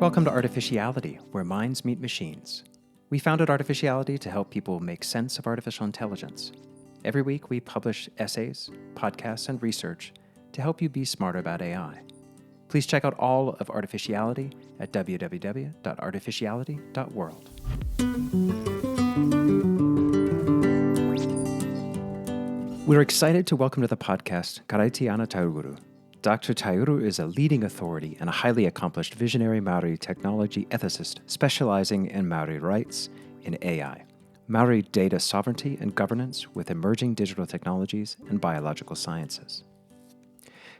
Welcome to Artificiality, where minds meet machines. We founded Artificiality to help people make sense of artificial intelligence. Every week, we publish essays, podcasts, and research to help you be smarter about AI. Please check out all of Artificiality at www.artificiality.world. We're excited to welcome to the podcast Karaitiana Taiuru. Dr. Taiuru is a leading authority and a highly accomplished visionary Māori technology ethicist specializing in Māori rights in AI, Māori data sovereignty and governance with emerging digital technologies and biological sciences.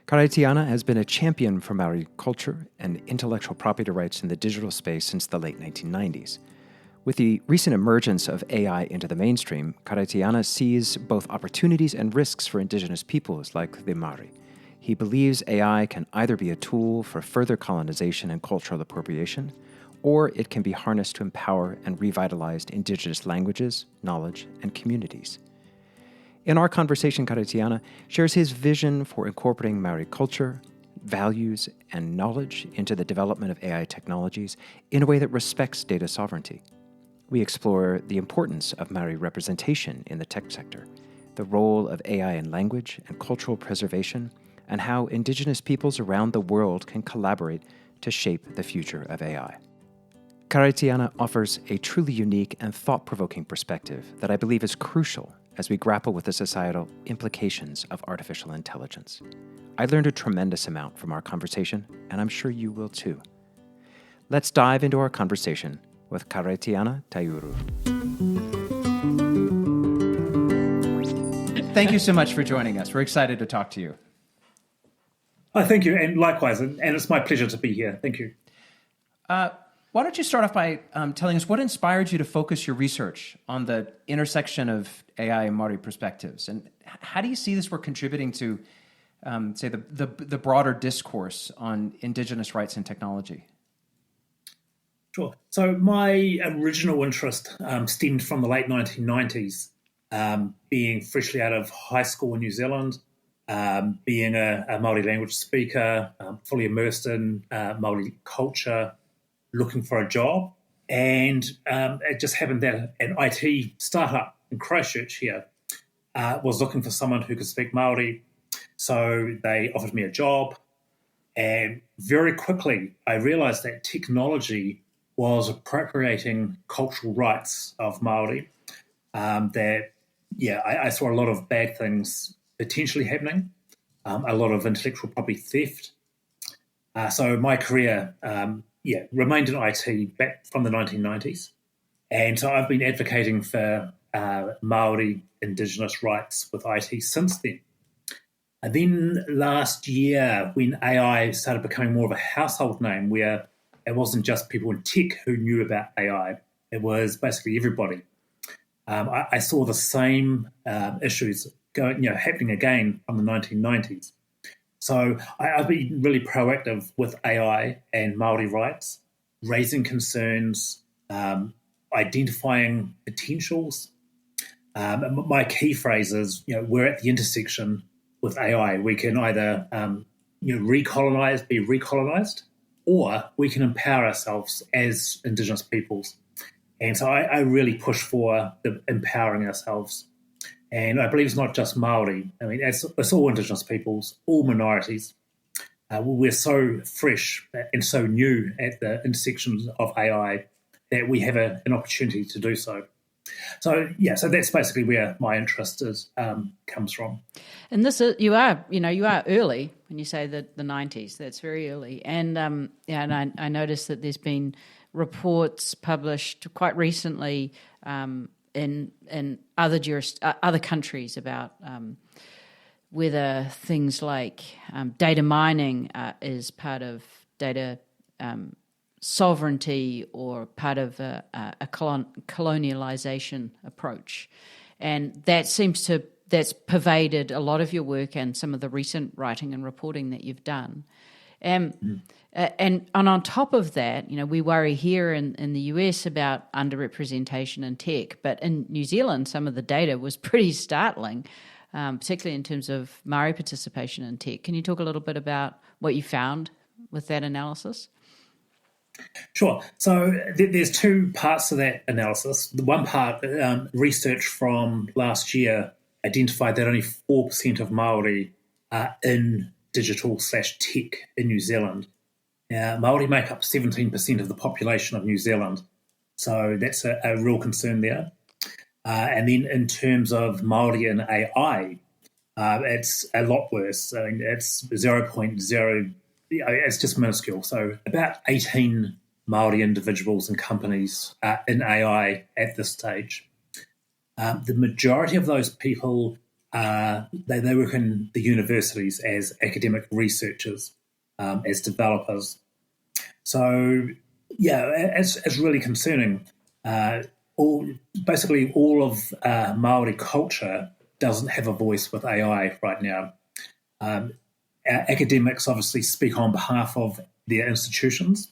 Karaitiana has been a champion for Māori culture and intellectual property rights in the digital space since the late 1990s. With the recent emergence of AI into the mainstream, Karaitiana sees both opportunities and risks for Indigenous peoples like the Māori. He believes AI can either be a tool for further colonization and cultural appropriation, or it can be harnessed to empower and revitalize Indigenous languages, knowledge, and communities. In our conversation, Karaitiana shares his vision for incorporating Māori culture, values, and knowledge into the development of AI technologies in a way that respects data sovereignty. We explore the importance of Māori representation in the tech sector, the role of AI in language and cultural preservation, and how Indigenous peoples around the world can collaborate to shape the future of AI. Karaitiana offers a truly unique and thought-provoking perspective that I believe is crucial as we grapple with the societal implications of artificial intelligence. I learned a tremendous amount from our conversation, and I'm sure you will too. Let's dive into our conversation with Karaitiana Taiuru. Thank you so much for joining us. We're excited to talk to you. Oh, thank you, and likewise, and it's my pleasure to be here. Thank you. Why don't you start off by telling us what inspired you to focus your research on the intersection of AI and Māori perspectives, and how do you see this work contributing to, say, the broader discourse on Indigenous rights and technology? Sure. So my original interest stemmed from the late 1990s, being freshly out of high school in New Zealand. Being a Māori language speaker, fully immersed in Māori culture, looking for a job. And it just happened that an IT startup in Christchurch here was looking for someone who could speak Māori. So they offered me a job. And very quickly, I realised that technology was appropriating cultural rights of Māori. I saw a lot of bad things potentially happening, a lot of intellectual property theft. So my career, remained in IT back from the 1990s. And so I've been advocating for Māori Indigenous rights with IT since then. And then last year, when AI started becoming more of a household name, where it wasn't just people in tech who knew about AI, it was basically everybody. I saw the same issues happening again from the 1990s. So I've been really proactive with AI and Māori rights, raising concerns, identifying potentials. My key phrase is, we're at the intersection with AI. We can either, be recolonized, or we can empower ourselves as Indigenous peoples. And so I really push for the empowering ourselves. And I believe it's not just Māori. I mean, it's all Indigenous peoples, all minorities. We're so fresh and so new at the intersections of AI that we have an opportunity to do so. So that's basically where my interest comes from. And this is you are early when you say the 90s. That's very early. And I noticed that there's been reports published quite recently in other countries about whether things like data mining is part of data sovereignty or part of a colonialization approach, and that's pervaded a lot of your work and some of the recent writing and reporting that you've done. And on top of that, we worry here in the US about underrepresentation in tech, but in New Zealand, some of the data was pretty startling, particularly in terms of Māori participation in tech. Can you talk a little bit about what you found with that analysis? Sure. So there's two parts to that analysis. The one part, research from last year identified that only 4% of Māori are in digital/tech in New Zealand. Māori make up 17% of the population of New Zealand. So that's a real concern there. And then in terms of Māori and AI, it's a lot worse. I mean, it's 0.0, it's just minuscule. So about 18 Māori individuals and companies are in AI at this stage. The majority of those people, they work in the universities as academic researchers, as developers. So, yeah, it's really concerning. Basically, all of Māori culture doesn't have a voice with AI right now. Our academics obviously speak on behalf of their institutions,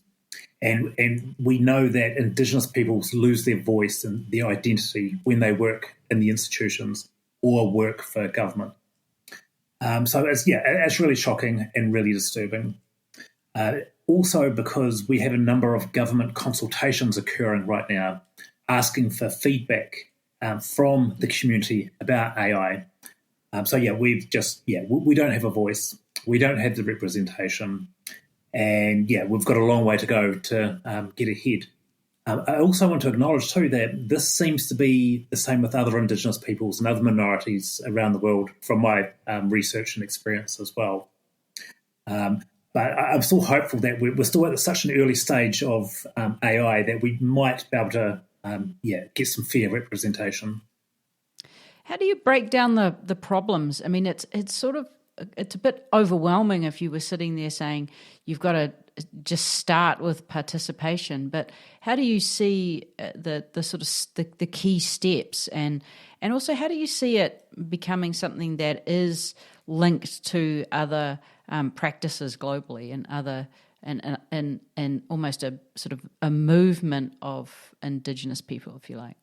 and we know that Indigenous peoples lose their voice and their identity when they work in the institutions or work for government. So it's really shocking and really disturbing. Also, because we have a number of government consultations occurring right now, asking for feedback from the community about AI. We don't have a voice. We don't have the representation. And, we've got a long way to go to get ahead. I also want to acknowledge, too, that this seems to be the same with other Indigenous peoples and other minorities around the world from my research and experience as well. But I'm still hopeful that we're still at such an early stage of AI that we might be able to get some fair representation. How do you break down the problems? I mean, it's a bit overwhelming if you were sitting there saying you've got to just start with participation. But how do you see the key steps, and also how do you see it becoming something that is linked to other practices globally and other and almost a sort of a movement of Indigenous people, if you like?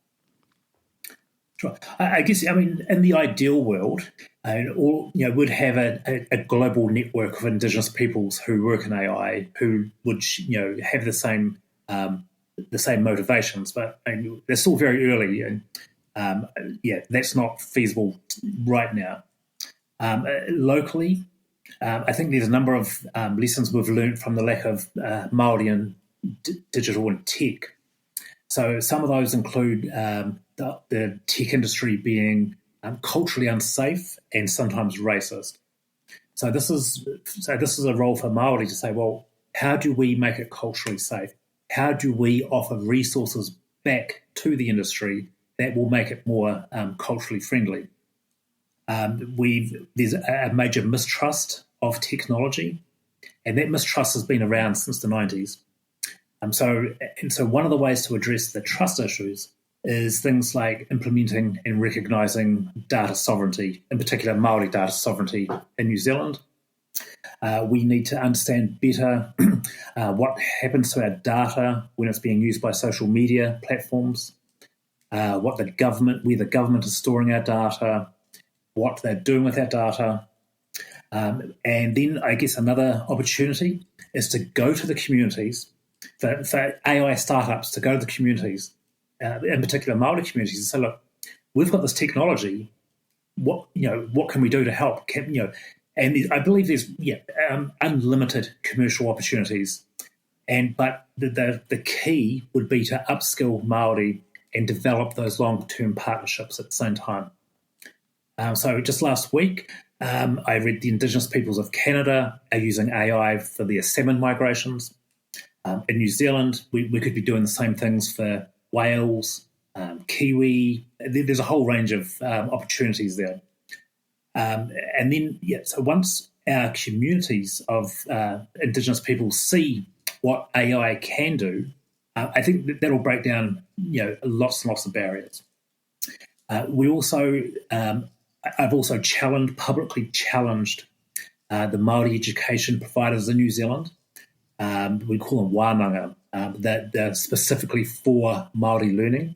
Sure. I guess, I mean, in the ideal world, would have a global network of Indigenous peoples who work in AI who would, have the same motivations. But they're still very early, and that's not feasible right now. Locally, I think there's a number of lessons we've learned from the lack of Māori in digital and tech. So some of those include the tech industry being culturally unsafe and sometimes racist. So this is a role for Māori to say, well, how do we make it culturally safe? How do we offer resources back to the industry that will make it more culturally friendly? There's a major mistrust of technology, and that mistrust has been around since the 90s. So one of the ways to address the trust issues is things like implementing and recognising data sovereignty, in particular Māori data sovereignty in New Zealand. We need to understand better what happens to our data when it's being used by social media platforms, where the government is storing our data, what they're doing with our data. And then I guess another opportunity is to go to the communities, for AI startups to go to the communities, in particular Māori communities, and say, look, we've got this technology. What can we do to help? And I believe there's unlimited commercial opportunities, but the key would be to upskill Māori and develop those long-term partnerships at the same time. So just last week, I read the Indigenous peoples of Canada are using AI for their salmon migrations. In New Zealand, we could be doing the same things for whales, kiwi. There's a whole range of opportunities there. And then, so once our communities of Indigenous people see what AI can do, I think that'll break down, lots and lots of barriers. We also, I've also publicly challenged the Māori education providers in New Zealand. We call them wānanga, that they're specifically for Māori learning.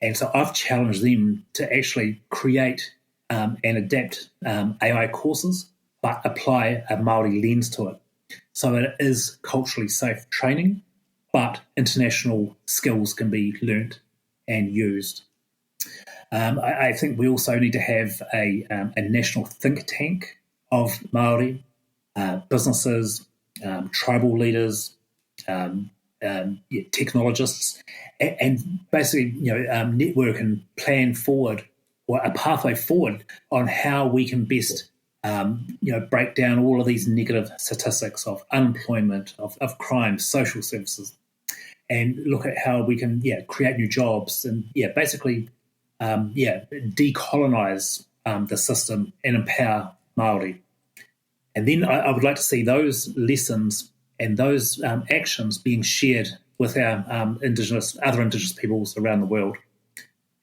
And so I've challenged them to actually create and adapt AI courses, but apply a Māori lens to it. So it is culturally safe training, but international skills can be learnt and used. I think we also need to have a national think tank of Māori, businesses, tribal leaders, technologists, and basically network and plan forward, or a pathway forward on how we can best break down all of these negative statistics of unemployment, of crime, social services, and look at how we can create new jobs and basically decolonize the system and empower Māori. And then I would like to see those lessons and those actions being shared with our other Indigenous peoples around the world.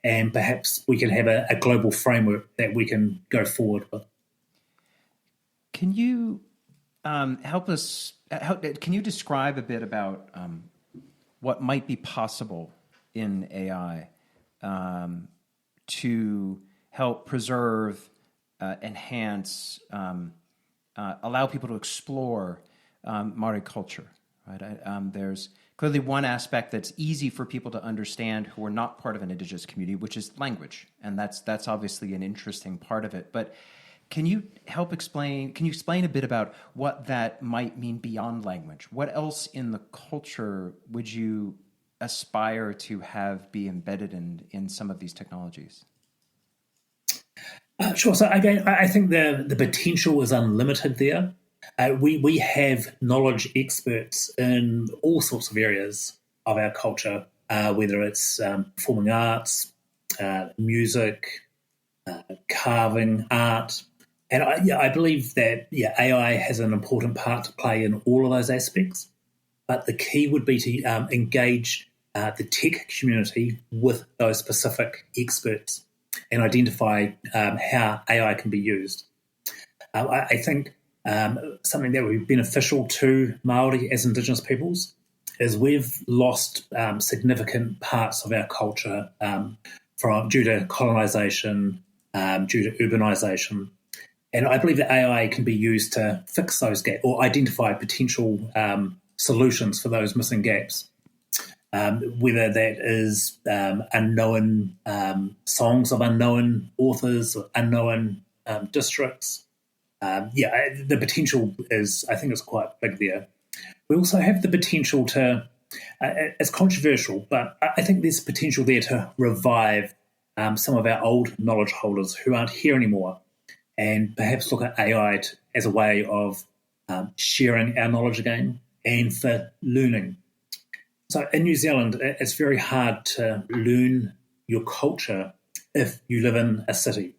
And perhaps we can have a global framework that we can go forward with. Can you help us? Can you describe a bit about what might be possible in AI to help preserve, enhance, allow people to explore Māori culture? Right? There's clearly one aspect that's easy for people to understand who are not part of an Indigenous community, which is language, and that's obviously an interesting part of it. But can you explain a bit about what that might mean beyond language? What else in the culture would you aspire to have be embedded in some of these technologies? Sure. So again, I think the potential is unlimited there. We have knowledge experts in all sorts of areas of our culture, whether it's performing arts, music, carving, art. And I believe that AI has an important part to play in all of those aspects. But the key would be to engage the tech community with those specific experts and identify how AI can be used. I think something that would be beneficial to Māori as Indigenous peoples is we've lost significant parts of our culture due to colonization, due to urbanisation. And I believe that AI can be used to fix those gaps or identify potential solutions for those missing gaps, whether that is unknown songs of unknown authors or unknown districts. The potential I think it's quite big there. We also have the potential to, it's controversial, but I think there's potential there to revive some of our old knowledge holders who aren't here anymore, and perhaps look at AI as a way of sharing our knowledge again and for learning. So in New Zealand, it's very hard to learn your culture if you live in a city.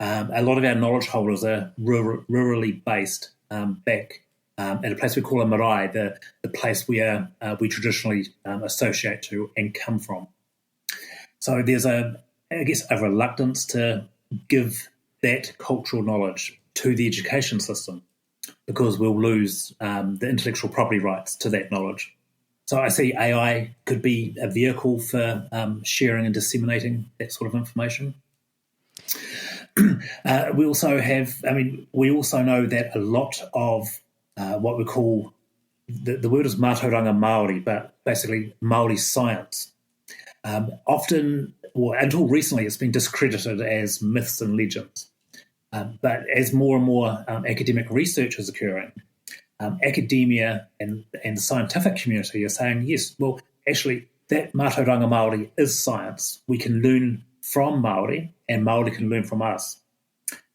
A lot of our knowledge holders are rurally based back at a place we call a marae, the place where we traditionally associate to and come from. So there's a reluctance to give that cultural knowledge to the education system because we'll lose the intellectual property rights to that knowledge. So I see AI could be a vehicle for sharing and disseminating that sort of information. We also know that a lot of what we call, the word is mātauranga Māori, but basically Māori science. Often, or until recently, it's been discredited as myths and legends. But as more and more academic research is occurring, academia and the scientific community are saying, yes, well, actually, that mātauranga Māori is science. We can learn from Māori, and Māori can learn from us.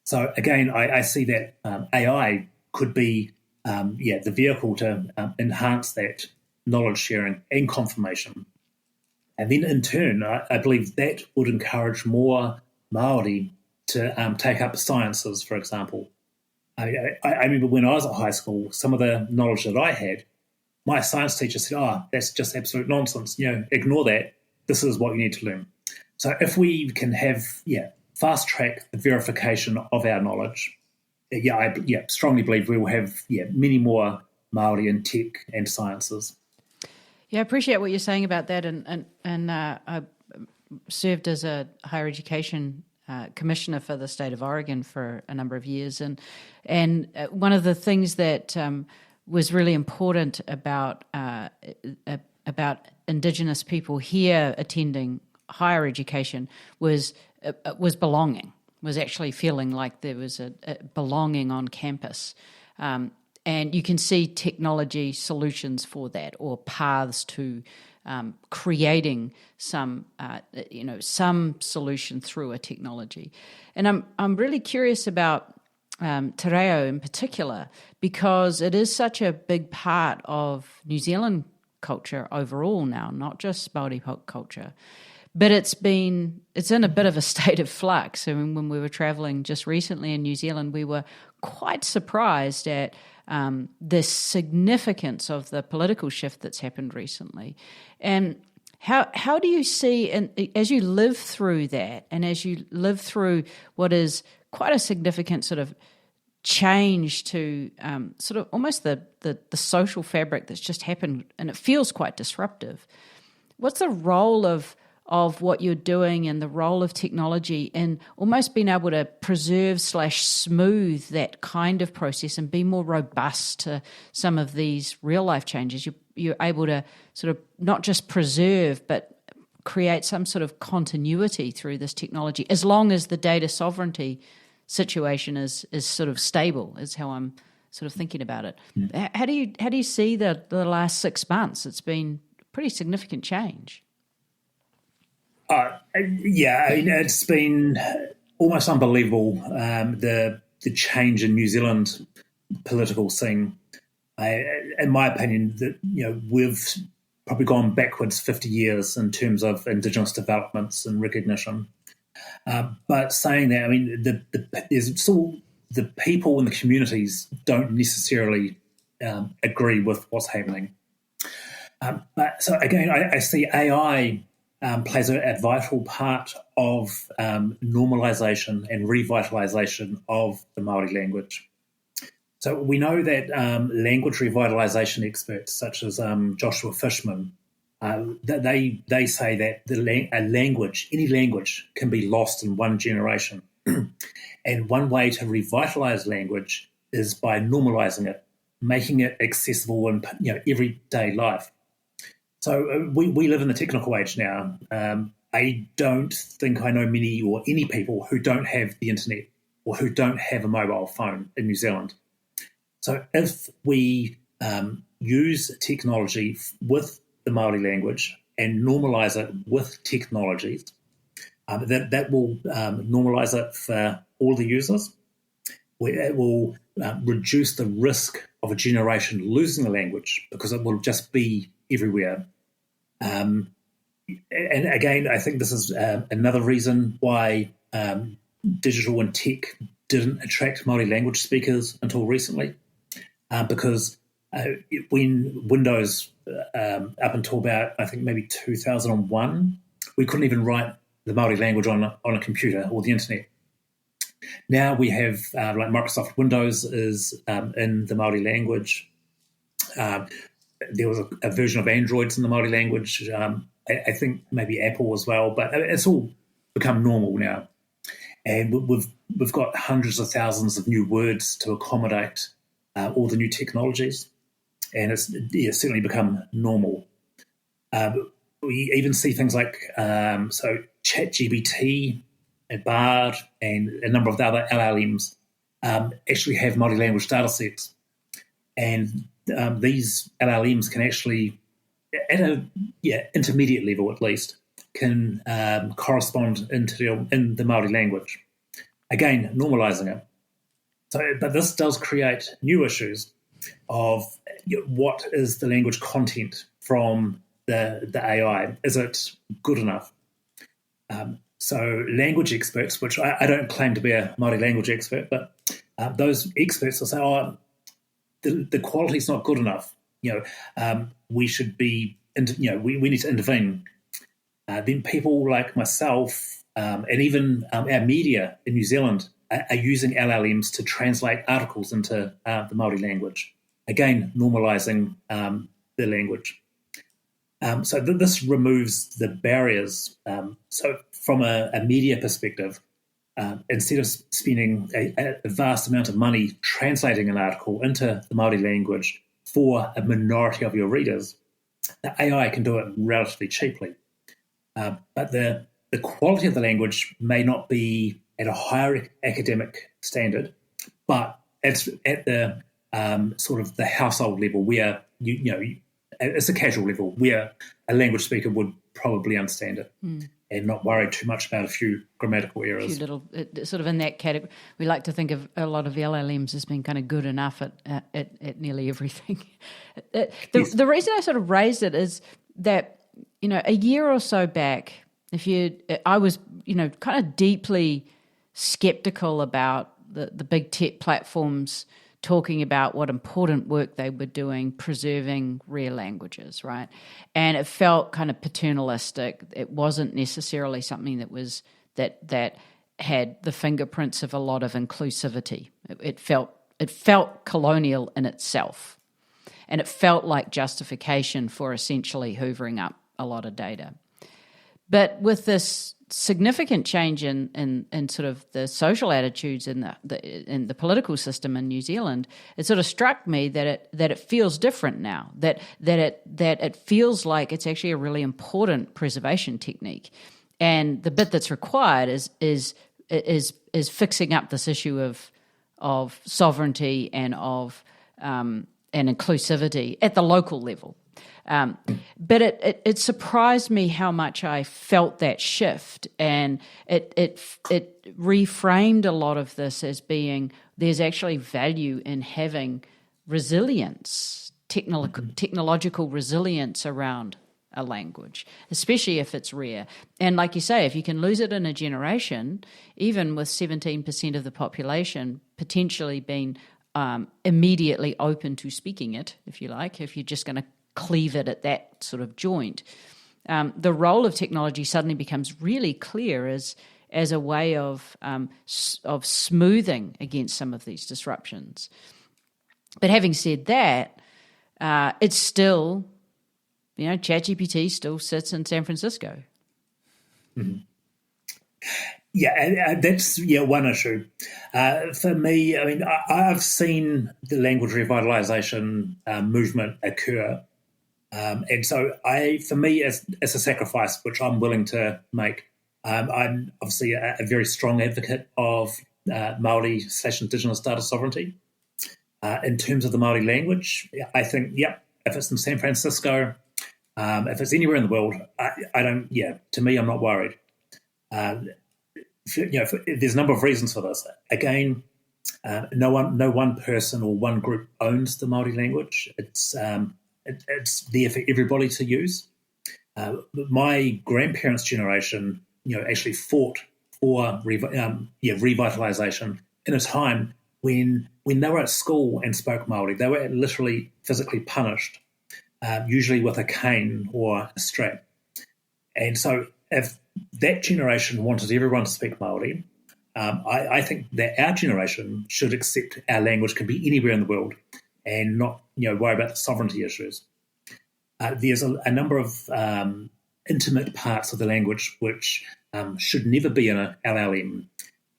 So again, I see that AI could be the vehicle to enhance that knowledge sharing and confirmation. And then in turn, I believe that would encourage more Māori to take up sciences, for example. I remember when I was at high school, some of the knowledge that I had, my science teacher said, that's just absolute nonsense. Ignore that. This is what you need to learn. So if we can have, fast track the verification of our knowledge, I strongly believe we will have, many more Māori in tech and sciences. Yeah, I appreciate what you're saying about that. And I served as a higher education commissioner for the state of Oregon for a number of years. And one of the things that was really important about about Indigenous people here attending higher education was belonging, was actually feeling like there was a belonging on campus. And you can see technology solutions for that, or paths to creating some solution through a technology. And I'm really curious about te reo in particular, because it is such a big part of New Zealand culture overall now, not just Māori culture. But it's in a bit of a state of flux. I mean, when we were travelling just recently in New Zealand, we were quite surprised at the significance of the political shift that's happened recently. And how do you see, and as you live through that, and as you live through what is quite a significant sort of change to sort of almost the social fabric that's just happened, and it feels quite disruptive, what's the role of what you're doing and the role of technology in almost being able to preserve / smooth that kind of process and be more robust to some of these real life changes? You're able to sort of not just preserve, but create some sort of continuity through this technology, as long as the data sovereignty situation is sort of stable, is how I'm sort of thinking about it. Yeah. How do you see the last 6 months? It's been pretty significant change. Yeah, I mean, it's been almost unbelievable, the change in New Zealand political scene. In my opinion, that we've probably gone backwards 50 years in terms of Indigenous developments and recognition. But saying that, I mean, there's still the people in the communities don't necessarily agree with what's happening. But so again, I see AI plays a vital part of normalisation and revitalisation of the Māori language. So we know that language revitalisation experts such as Joshua Fishman, they say that any language can be lost in one generation. And one way to revitalise language is by normalising it, making it accessible in everyday life. So we live in the technical age now. I don't think I know many or any people who don't have the internet or who don't have a mobile phone in New Zealand. So if we use technology with the Māori language and normalise it with technologies, that will normalise it for all the users. It will reduce the risk of a generation losing the language because it will just be everywhere. And again, I think this is another reason why digital and tech didn't attract Māori language speakers until recently, because when Windows, up until about, I think, maybe 2001, we couldn't even write the Māori language on a computer or the internet. Now we have, like Microsoft Windows is in the Māori language. There was a version of Androids in the Māori language. I think maybe Apple as well, but it's all become normal now. And we've got hundreds of thousands of new words to accommodate all the new technologies. And it's certainly become normal. We even see things like ChatGPT, Bard, and a number of the other LLMs actually have Māori language data sets. And these LLMs can actually, at a intermediate level at least, can correspond in the Māori language. Again, normalising it. So, but this does create new issues of what is the language content from the AI? Is it good enough? So language experts, which I don't claim to be a Māori language expert, but those experts will say, the quality is not good enough. We should be, we need to intervene. Then people like myself and even our media in New Zealand are using LLMs to translate articles into the Māori language. Again, normalising the language. So this removes the barriers. So from a media perspective, instead of spending a vast amount of money translating an article into the Māori language for a minority of your readers, the AI can do it relatively cheaply. But the quality of the language may not be at a higher academic standard, but it's at the sort of the household level where it's a casual level where a language speaker would probably understand it and not worry too much about a few grammatical errors. A few little, sort of in that category. We like to think of a lot of LLMs as being kind of good enough at nearly everything. The reason I sort of raised it is that, a year or so back, I was, kind of deeply skeptical about the big tech platforms talking about what important work they were doing preserving rare languages, right? And it felt kind of paternalistic. It wasn't necessarily something that had the fingerprints of a lot of inclusivity. It felt colonial in itself, and it felt like justification for essentially hoovering up a lot of data. But with this significant change in sort of the social attitudes in the political system in New Zealand, it sort of struck me that it feels different now. That it feels like it's actually a really important preservation technique, and the bit that's required is fixing up this issue of sovereignty and of and inclusivity at the local level. But it surprised me how much I felt that shift, and it reframed a lot of this as being there's actually value in having resilience, technological resilience around a language, especially if it's rare. And like you say, if you can lose it in a generation, even with 17% of the population potentially being immediately open to speaking it, if you like, if you're just going to cleave it at that sort of joint, the role of technology suddenly becomes really clear as a way of smoothing against some of these disruptions. But having said that, it's still, ChatGPT still sits in San Francisco. Mm-hmm. Yeah, that's one issue. For me, I mean, I've seen the language revitalization movement occur. And so for me, it's a sacrifice which I'm willing to make. I'm obviously a very strong advocate of Māori/Indigenous data sovereignty. In terms of the Māori language, I think, if it's in San Francisco, if it's anywhere in the world, to me, I'm not worried. There's a number of reasons for this. Again, no one person or one group owns the Māori language. It's there for everybody to use. My grandparents' generation, actually fought for revitalization in a time when they were at school and spoke Māori. They were literally physically punished, usually with a cane or a strap. And so if that generation wanted everyone to speak Māori, I think that our generation should accept our language can be anywhere in the world and not worry about the sovereignty issues. There's a number of intimate parts of the language which should never be in an LLM.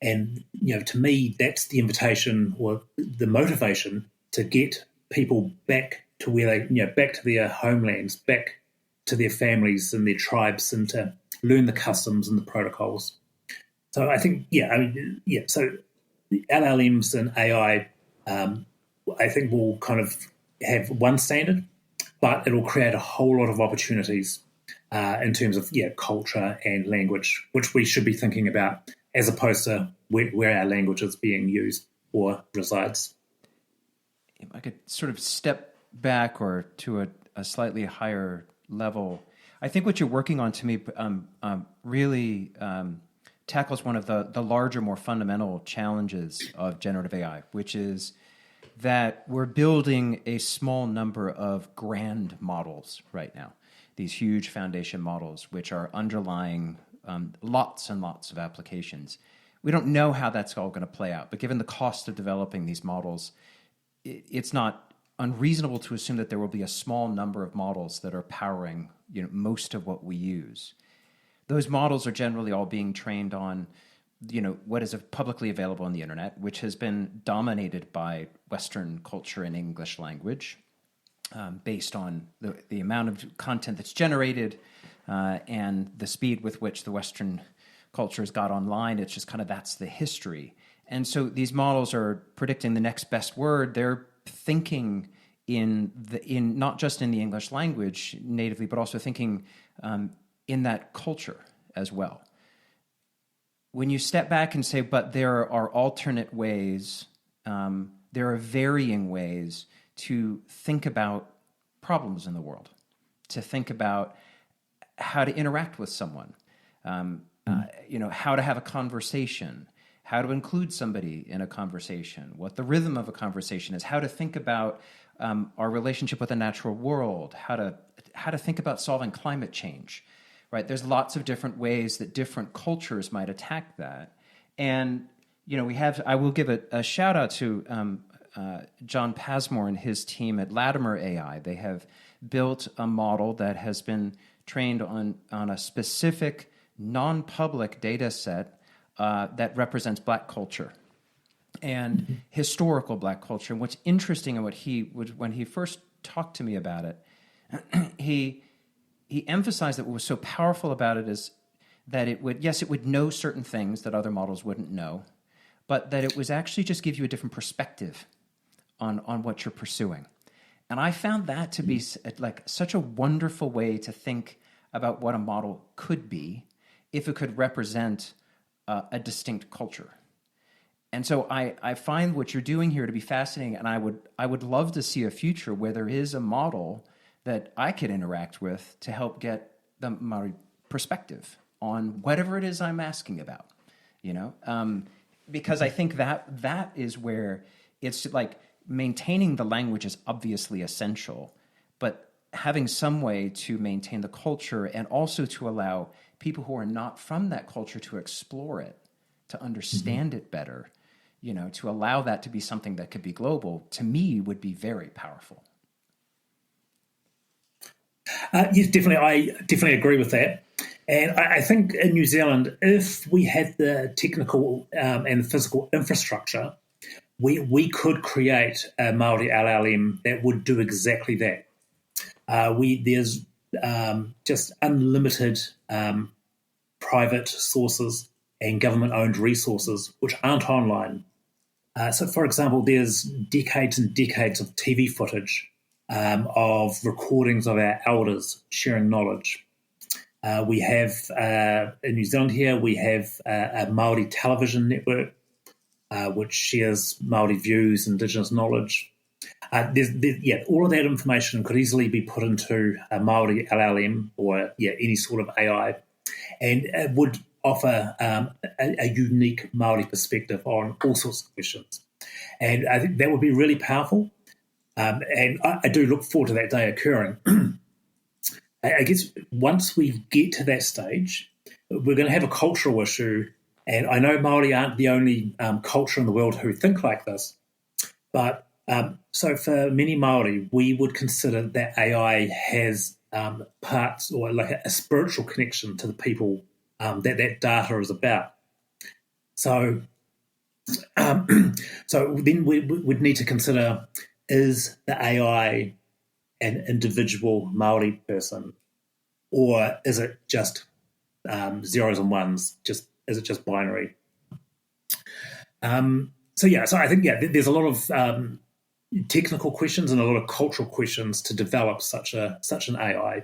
And, to me, that's the invitation or the motivation to get people back to where they, back to their homelands, back to their families and their tribes, and to learn the customs and the protocols. So I think, so the LLMs and AI, I think will kind of have one standard, but it'll create a whole lot of opportunities in terms of culture and language, which we should be thinking about as opposed to where our language is being used or resides. If I could sort of step back or to a slightly higher level, I think what you're working on to me really tackles one of the larger, more fundamental challenges of generative AI, which is that we're building a small number of grand models right now, these huge foundation models, which are underlying lots and lots of applications. We don't know how that's all going to play out, but given the cost of developing these models, it's not unreasonable to assume that there will be a small number of models that are powering most of what we use. Those models are generally all being trained on what is publicly available on the internet, which has been dominated by Western culture and English language. based on the amount of content that's generated and the speed with which the Western cultures got online. It's just kind of that's the history. And so these models are predicting the next best word. They're thinking in not just in the English language natively, but also thinking in that culture as well. When you step back and say, but there are alternate ways, there are varying ways to think about problems in the world, to think about how to interact with someone, how to have a conversation, how to include somebody in a conversation, what the rhythm of a conversation is, how to think about our relationship with the natural world, how to think about solving climate change, right? There's lots of different ways that different cultures might attack that. And, I will give a shout out to John Pasmore and his team at Latimer AI. They have built a model that has been trained on a specific non-public data set that represents Black culture and historical Black culture. And what's interesting, and when he first talked to me about it, he emphasized that what was so powerful about it is that it would know certain things that other models wouldn't know, but that it was actually just give you a different perspective on what you're pursuing. And I found that to be like such a wonderful way to think about what a model could be if it could represent a distinct culture. And so I find what you're doing here to be fascinating, and I would love to see a future where there is a model that I could interact with to help get the Māori perspective on whatever it is I'm asking about, because I think that is where it's like maintaining the language is obviously essential, but having some way to maintain the culture and also to allow people who are not from that culture to explore it, to understand it better, to allow that to be something that could be global, to me would be very powerful. Yes, definitely. I definitely agree with that. And I think in New Zealand, if we had the technical and physical infrastructure, we could create a Māori LLM that would do exactly that. There's just unlimited private sources and government-owned resources which aren't online. So, for example, there's decades and decades of TV footage of recordings of our elders sharing knowledge. We have, in New Zealand here, we have a Māori television network which shares Māori views, Indigenous knowledge. All of that information could easily be put into a Māori LLM or any sort of AI, and it would offer a unique Māori perspective on all sorts of questions. And I think that would be really powerful. And I do look forward to that day occurring. I guess once we get to that stage, we're going to have a cultural issue. And I know Māori aren't the only culture in the world who think like this. But so for many Māori, we would consider that AI has parts or like a spiritual connection to the people that data is about. So then we would need to consider, is the AI an individual Māori person, or is it just zeros and ones? Is it just binary? So I think there's a lot of technical questions and a lot of cultural questions to develop such an AI.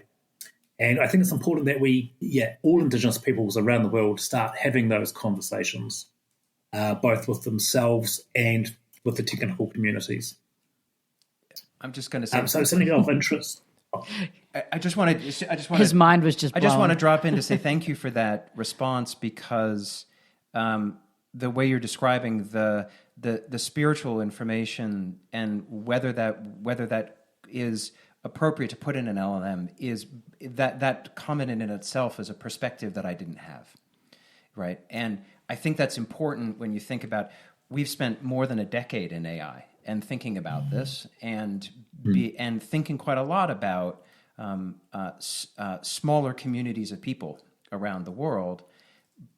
And I think it's important that all Indigenous peoples around the world start having those conversations, both with themselves and with the technical communities. I'm just going to say something of interest. I just want to. His mind was just blown. I just want to drop in to say thank you for that response, because the way you're describing the spiritual information and whether that is appropriate to put in an LLM is that comment in itself is a perspective that I didn't have, right? And I think that's important when you think about, we've spent more than a decade in AI and thinking about this and thinking quite a lot about smaller communities of people around the world.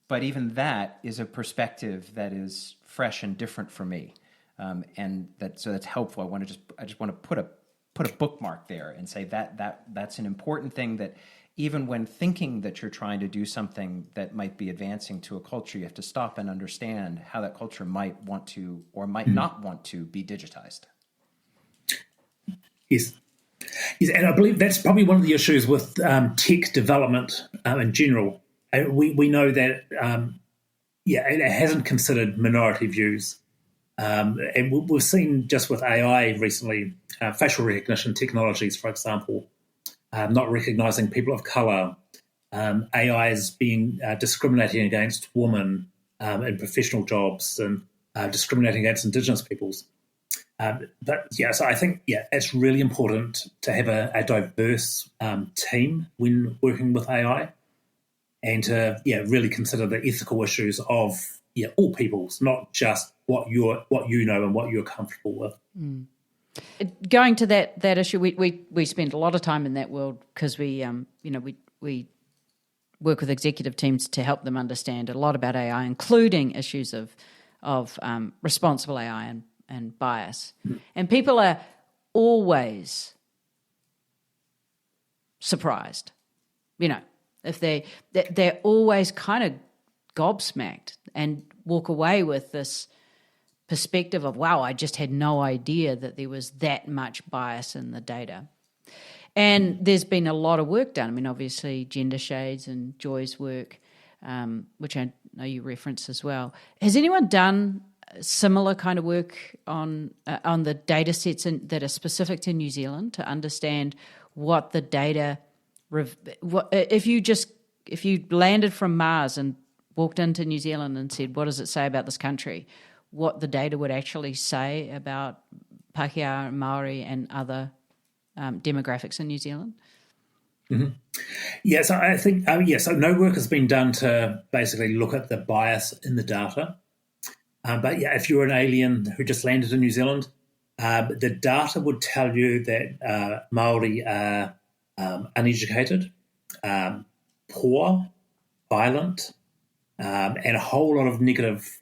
But even that is a perspective that is fresh and different for me, and that's helpful. I just want to put put a bookmark there and say that's an important thing, that even when thinking that you're trying to do something that might be advancing to a culture, you have to stop and understand how that culture might want to or might not want to be digitized. Yes. Yes, and I believe that's probably one of the issues with tech development in general. We know that, it hasn't considered minority views. And we've seen just with AI recently, facial recognition technologies, for example, not recognising people of colour, AI is being discriminating against women in professional jobs and discriminating against Indigenous peoples. So I think, it's really important to have a diverse team when working with AI, and to really consider the ethical issues of all peoples, not just what you know and what you're comfortable with. Going to that issue, we spend a lot of time in that world because we work with executive teams to help them understand a lot about AI, including issues of responsible AI and bias. And people are always surprised, if they're always kind of gobsmacked and walk away with this perspective of, wow, I just had no idea that there was that much bias in the data. And there's been a lot of work done. I mean, obviously, Gender Shades and Joy's work, which I know you reference as well. Has anyone done similar kind of work on the data sets that are specific to New Zealand to understand what the data... if you landed from Mars and walked into New Zealand and said, what does it say about this country, what the data would actually say about Pākehā, Māori and other demographics in New Zealand? Mm-hmm. Yeah, so I think, so no work has been done to basically look at the bias in the data. But if you're an alien who just landed in New Zealand, the data would tell you that Māori are uneducated, poor, violent, and a whole lot of negative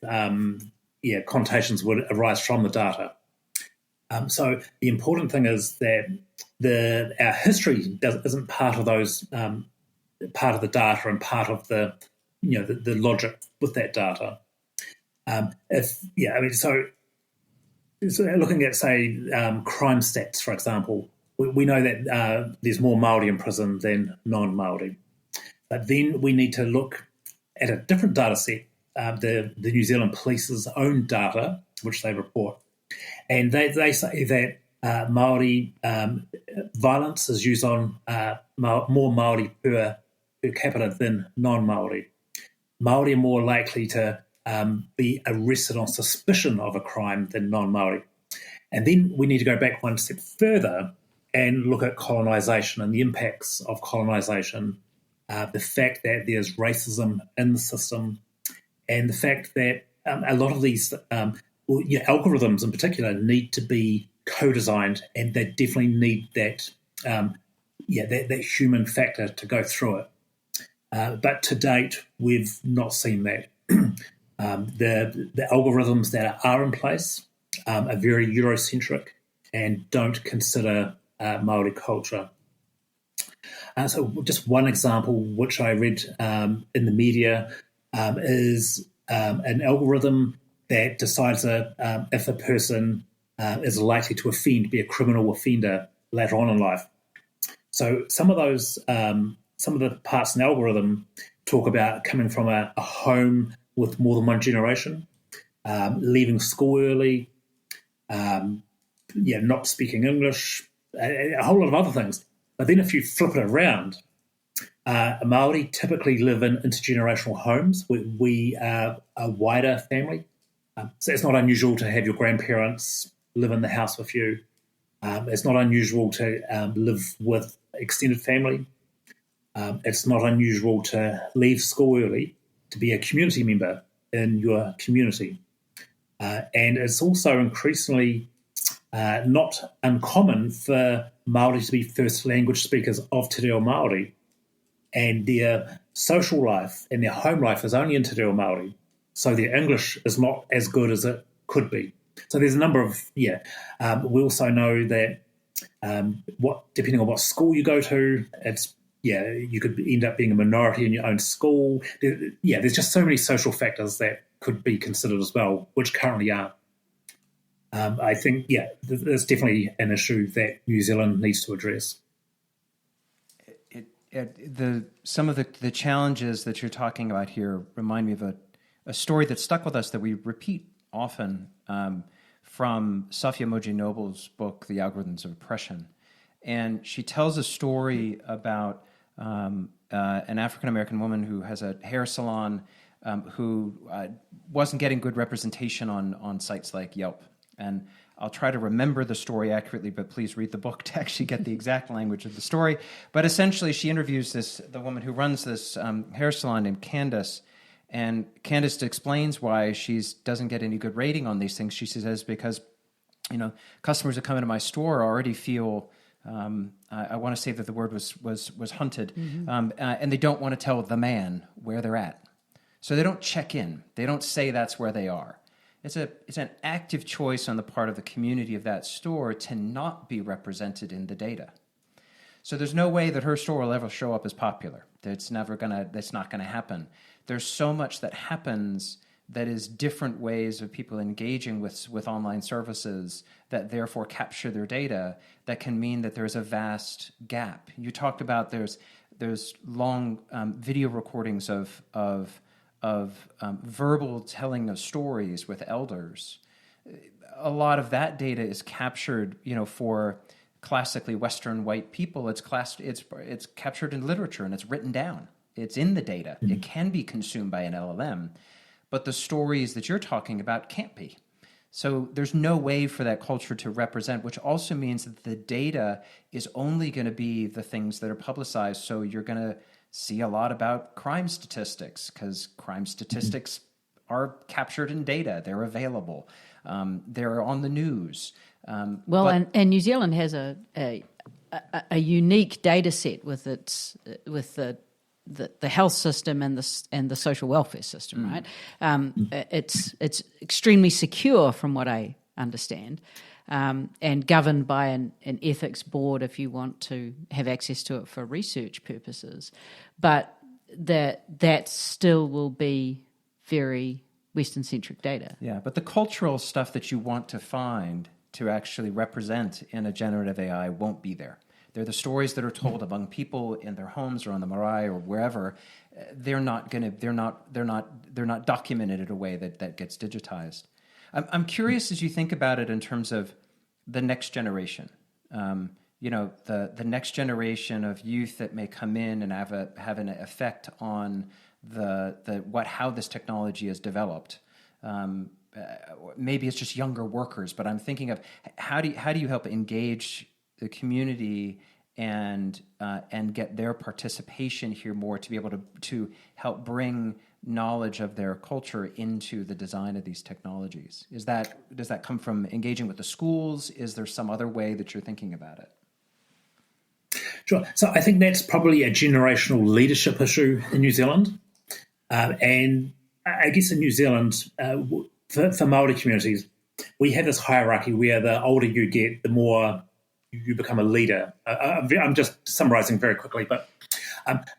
connotations would arise from the data. So the important thing is that our history isn't part of those, part of the data and part of the logic with that data. So looking at, say, crime stats, for example, we know that there's more Māori in prison than non-Māori. But then we need to look at a different data set, the New Zealand Police's own data, which they report. And they say that Māori violence is used on more Māori per capita than non-Māori. Māori are more likely to be arrested on suspicion of a crime than non-Māori. And then we need to go back one step further and look at colonisation and the impacts of colonisation, the fact that there's racism in the system, and the fact that a lot of these algorithms in particular need to be co-designed, and they definitely need that human factor to go through it. But to date, we've not seen that. The algorithms that are in place are very Eurocentric and don't consider Māori culture. So just one example which I read in the media is an algorithm that decides if a person is likely to be a criminal offender later on in life. So some of the parts in the algorithm talk about coming from a home with more than one generation, leaving school early, not speaking English, a whole lot of other things. But then if you flip it around, Māori typically live in intergenerational homes. We are a wider family. So it's not unusual to have your grandparents live in the house with you. It's not unusual to live with extended family. It's not unusual to leave school early to be a community member in your community. And it's also increasingly not uncommon for Māori to be first language speakers of Te Reo Māori, and their social life and their home life is only in Te Reo Māori, so their English is not as good as it could be. So there's a number of, we also know that depending on what school you go to, you could end up being a minority in your own school. There's just so many social factors that could be considered as well, which currently aren't. I think, there's definitely an issue that New Zealand needs to address. Some of the challenges that you're talking about here remind me of a story that stuck with us that we repeat often from Safia Moji-Noble's book, The Algorithms of Oppression. And she tells a story about an African-American woman who has a hair salon who wasn't getting good representation on sites like Yelp. And I'll try to remember the story accurately, but please read the book to actually get the exact language of the story. But essentially, she interviews the woman who runs this hair salon named Candace, and Candace explains why she doesn't get any good rating on these things. She says, because customers who come into my store already feel, I want to say that the word was hunted, and they don't want to tell the man where they're at. So they don't check in. They don't say that's where they are. It's an active choice on the part of the community of that store to not be represented in the data. So there's no way that her store will ever show up as popular. That's not gonna happen. There's so much that happens that is different ways of people engaging with online services that therefore capture their data that can mean that there's a vast gap. You talked about there's long video recordings of verbal telling of stories with elders. A lot of that data is captured, for classically Western white people. It's captured in literature and it's written down. It's in the data. Mm-hmm. It can be consumed by an LLM, but the stories that you're talking about can't be. So there's no way for that culture to represent, which also means that the data is only going to be the things that are publicized. So you're going to see a lot about crime statistics because crime statistics are captured in data. They're available. They're on the news. And New Zealand has a unique data set with the health system and the social welfare system, right? It's extremely secure, from what I understand, and governed by an ethics board if you want to have access to it for research purposes. But that still will be very Western-centric data. Yeah, but the cultural stuff that you want to find to actually represent in a generative AI won't be there. They're the stories that are told among people in their homes or on the marae or wherever. They're not documented in a way that gets digitized. I'm curious as you think about it in terms of the next generation. The next generation of youth that may come in and have an effect on how this technology is developed. Maybe it's just younger workers, but I'm thinking of how do you help engage the community and get their participation here more to be able to help bring knowledge of their culture into the design of these technologies? Does that come from engaging with the schools? Is there some other way that you're thinking about it? Sure. So I think that's probably a generational leadership issue in New Zealand. And I guess in New Zealand, for Māori communities, we have this hierarchy where the older you get, the more you become a leader. I'm just summarising very quickly, but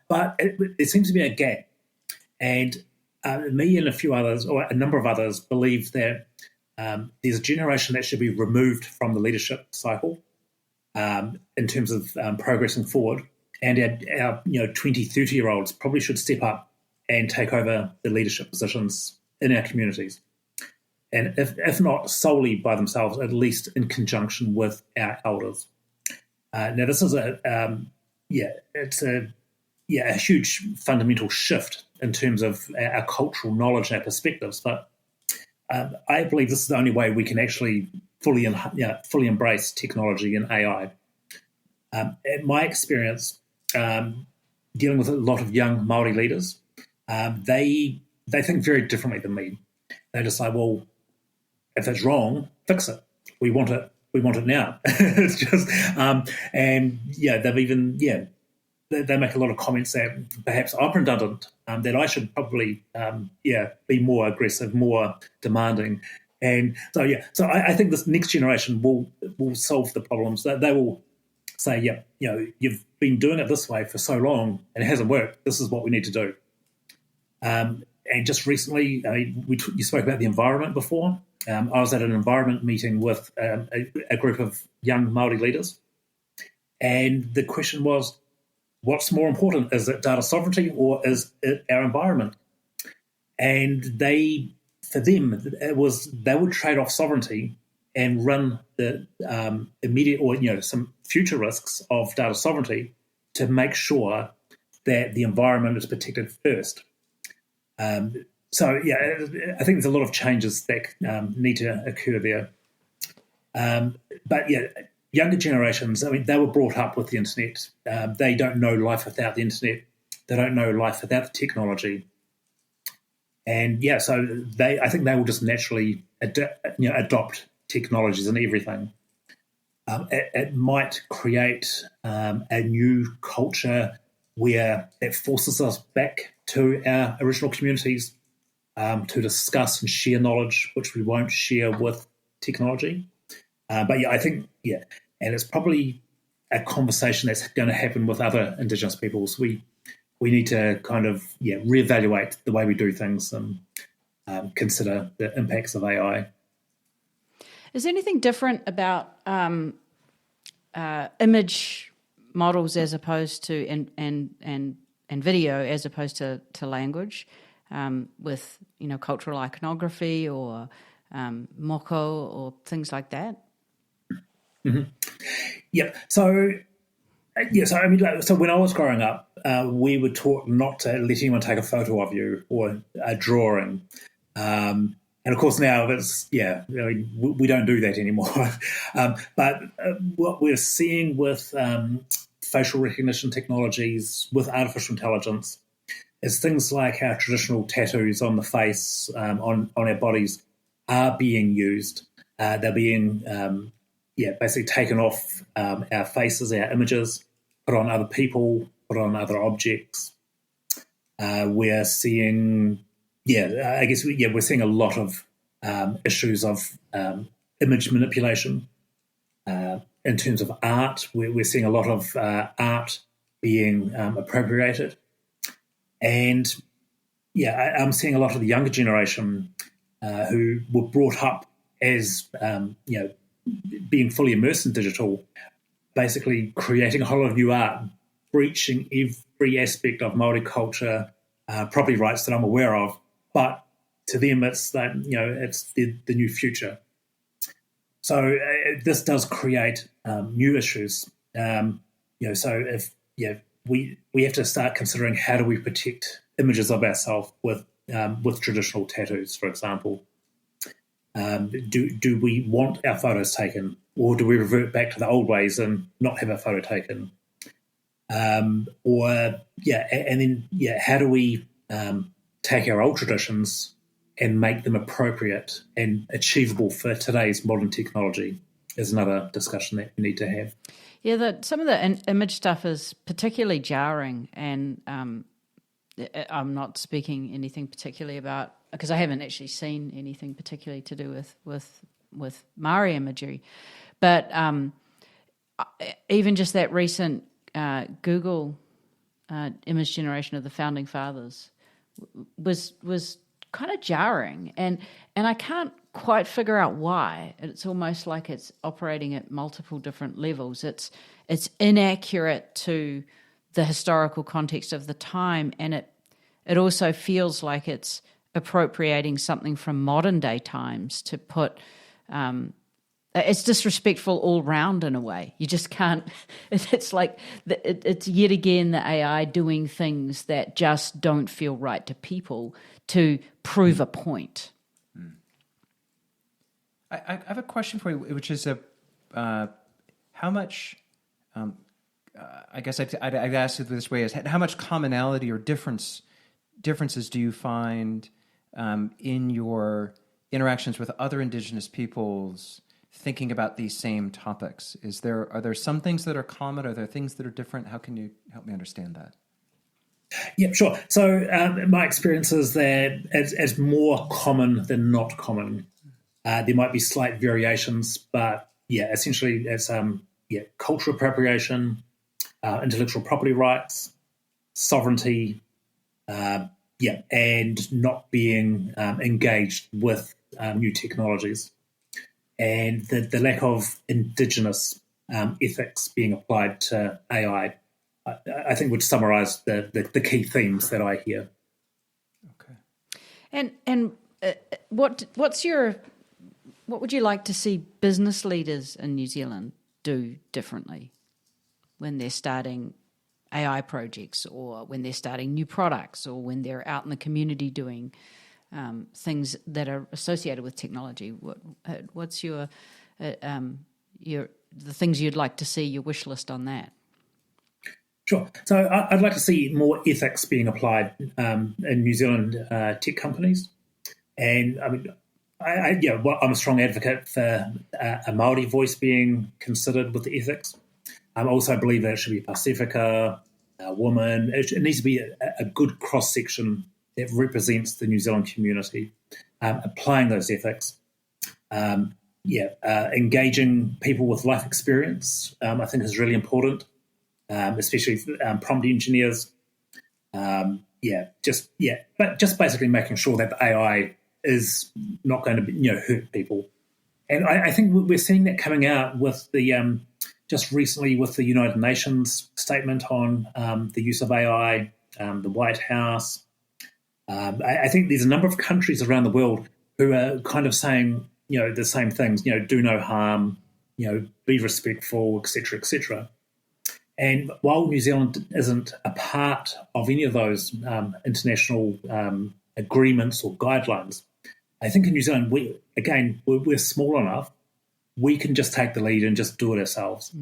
there seems to be a gap. And me and a few others, or a number of others, believe that there's a generation that should be removed from the leadership cycle in terms of progressing forward. And our 20, 30-year-olds probably should step up and take over the leadership positions in our communities. And if not solely by themselves, at least in conjunction with our elders. Now, this is a huge fundamental shift in terms of our cultural knowledge and our perspectives. But I believe this is the only way we can actually fully embrace technology and AI. In my experience, dealing with a lot of young Māori leaders, they think very differently than me. They decide, well, if it's wrong, fix it. We want it. We want it now. It's just, they make a lot of comments that perhaps I'm redundant, that I should probably, be more aggressive, more demanding. And so, so I think this next generation will solve the problems. That they will say, you've been doing it this way for so long and it hasn't worked. This is what we need to do. And just recently, you spoke about the environment before. I was at an environment meeting with a group of young Māori leaders, and the question was, what's more important? Is it data sovereignty or is it our environment? And for them, it was they would trade off sovereignty and run the immediate or some future risks of data sovereignty to make sure that the environment is protected first. So I think there's a lot of changes that need to occur there. But younger generations, they were brought up with the internet. They don't know life without the internet. They don't know life without the technology. And so I think they will just naturally adopt technologies and everything. It might create a new culture where it forces us back to our original communities to discuss and share knowledge, which we won't share with technology. But I think, and it's probably a conversation that's going to happen with other Indigenous peoples. We need to kind of reevaluate the way we do things and consider the impacts of AI. Is there anything different about image models as opposed to and video as opposed to language with cultural iconography or moko or things like that? Mm-hmm. Yeah. So when I was growing up, we were taught not to let anyone take a photo of you or a drawing. And of course now it's, we don't do that anymore. But what we're seeing with facial recognition technologies, with artificial intelligence, is things like our traditional tattoos on the face, on our bodies, are being used. They're being basically taken off our faces, our images, put on other people, put on other objects. We're seeing, we're seeing a lot of issues of image manipulation. In terms of art, we're seeing a lot of art being appropriated. And, I'm seeing a lot of the younger generation who were brought up as, being fully immersed in digital, basically creating a whole lot of new art, breaching every aspect of Māori culture, property rights that I'm aware of. But to them, it's that, it's the new future. So this does create new issues. So if we have to start considering how do we protect images of ourselves with traditional tattoos, for example. Do we want our photos taken, or do we revert back to the old ways and not have a photo taken? And then how do we take our old traditions and make them appropriate and achievable for today's modern technology is another discussion that we need to have. Yeah, some of the image stuff is particularly jarring, and I'm not speaking anything particularly about, because I haven't actually seen anything particularly to do with Māori imagery, but even just that recent Google image generation of the Founding Fathers was kind of jarring, and I can't quite figure out why. It's almost like it's operating at multiple different levels. It's inaccurate to the historical context of the time, and it also feels like it's appropriating something from modern day times to put. It's disrespectful all round in a way. You just can't. It's like it's yet again the AI doing things that just don't feel right to people to prove a point. I have a question for you, which is how much. I guess I'd ask it this way: is how much commonality or differences do you find in your interactions with other Indigenous peoples thinking about these same topics? Are there some things that are common? Are there things that are different? How can you help me understand that? Yeah, sure. So my experience is that it's more common than not common. There might be slight variations, but essentially it's cultural appropriation, intellectual property rights, sovereignty, and not being engaged with new technologies, and the lack of indigenous ethics being applied to AI. I think would summarise the key themes that I hear. Okay. And what would you like to see business leaders in New Zealand do differently when they're starting AI projects, or when they're starting new products, or when they're out in the community doing things that are associated with technology? What's the things you'd like to see, your wish list on that? Sure. So I'd like to see more ethics being applied in New Zealand tech companies, and I mean, I'm a strong advocate for a Māori voice being considered with the ethics. I also believe that it should be Pacifica, a woman. It needs to be a good cross-section that represents the New Zealand community, applying those ethics. Engaging people with life experience, I think, is really important, especially prompt engineers. But just basically making sure that the AI is not going to hurt people. And I think we're seeing that coming out with the just recently with the United Nations statement on the use of AI, the White House. I think there's a number of countries around the world who are kind of saying, the same things, do no harm, be respectful, etc., etc. And while New Zealand isn't a part of any of those international agreements or guidelines, I think in New Zealand, we're small enough, we can just take the lead and just do it ourselves,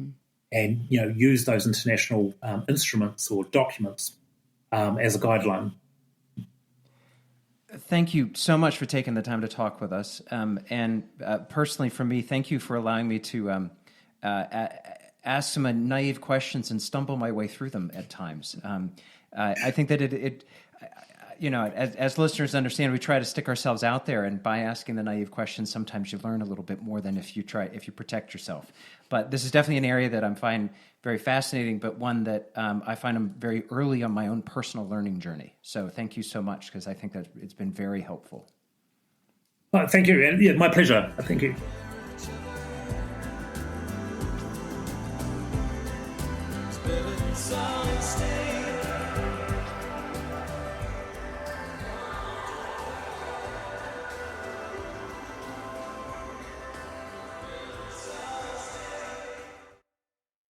and use those international instruments or documents as a guideline. Thank you so much for taking the time to talk with us. And personally, for me, thank you for allowing me to ask some naive questions and stumble my way through them at times. I think that as listeners understand, we try to stick ourselves out there, and by asking the naive questions, sometimes you learn a little bit more than if you protect yourself. But this is definitely an area that I'm finding very fascinating, but one that I find I'm very early on my own personal learning journey. So thank you so much, because I think that it's been very helpful. Well, thank you. Yeah, my pleasure. Thank you. Solid state.